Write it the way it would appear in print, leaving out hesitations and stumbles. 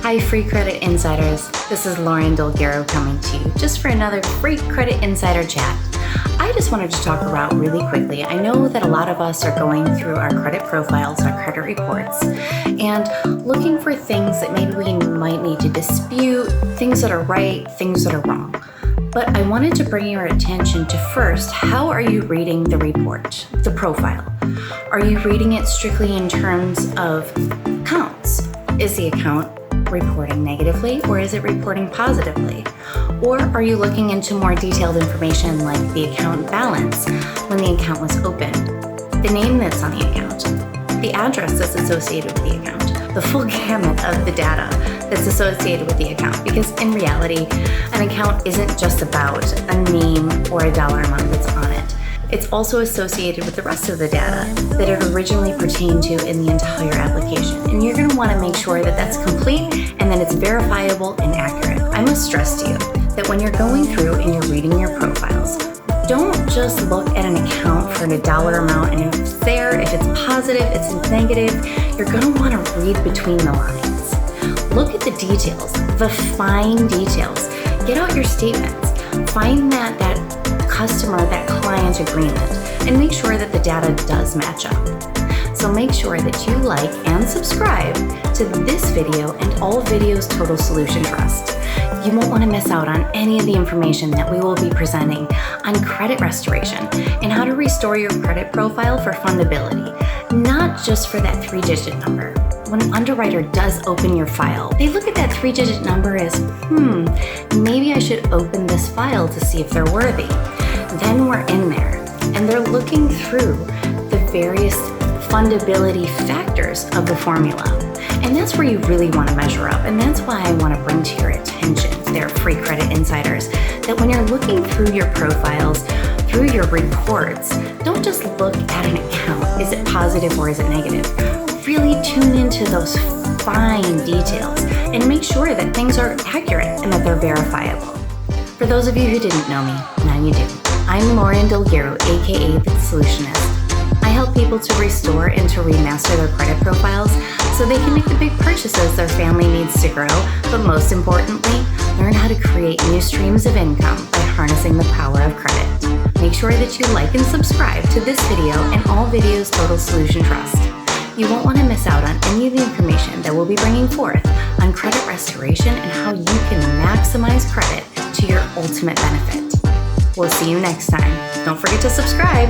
Hi, Free Credit Insiders. This is Lauren Delgaro coming to you just for another Free Credit Insider chat. I just wanted to talk about really quickly. I know that a lot of us are going through our credit profiles, our credit reports, and looking for things that maybe we might need to dispute, things that are right, things that are wrong. But I wanted to bring your attention to first, how are you reading the report, the profile? Are you reading it strictly in terms of accounts? Is the account reporting negatively or is it reporting positively? Or are you looking into more detailed information like the account balance when the account was opened, the name that's on the account, the address that's associated with the account, the full gamut of the data that's associated with the account? Because in reality, an account isn't just about a name or a dollar amount that's on it. It's also associated with the rest of the data that it originally pertained to in the entire application. And you're going to want to make sure that that's complete and that it's verifiable and accurate. I must stress to you that when you're going through and you're reading your profiles, don't just look at an account for a dollar amount and if it's there, if it's positive, it's negative, you're going to want to read between the lines. Look at the details, the fine details. Get out your statements. Find that customer, that client agreement, and make sure that the data does match up. So make sure that you like and subscribe to this video and all videos Total Solution Trust. You won't want to miss out on any of the information that we will be presenting on credit restoration and how to restore your credit profile for fundability, not just for that 3-digit number. When an underwriter does open your file, they look at that 3-digit number as, maybe I should open this file to see if they're worthy. Then we're in there and they're looking through the various fundability factors of the formula. And that's where you really want to measure up. And that's why I want to bring to your attention, there, Free Credit Insiders, that when you're looking through your profiles, through your reports, don't just look at an account. Is it positive or is it negative? Really tune into those fine details and make sure that things are accurate and that they're verifiable. For those of you who didn't know me, now you do. I'm Lauren Delgaro, aka The Solutionist. I help people to restore and to remaster their credit profiles so they can make the big purchases their family needs to grow, but most importantly, learn how to create new streams of income by harnessing the power of credit. Make sure that you like and subscribe to this video and all videos Total Solution Trust. You won't want to miss out on any of the information that we'll be bringing forth on credit restoration and how you can maximize credit to your ultimate benefit. We'll see you next time. Don't forget to subscribe.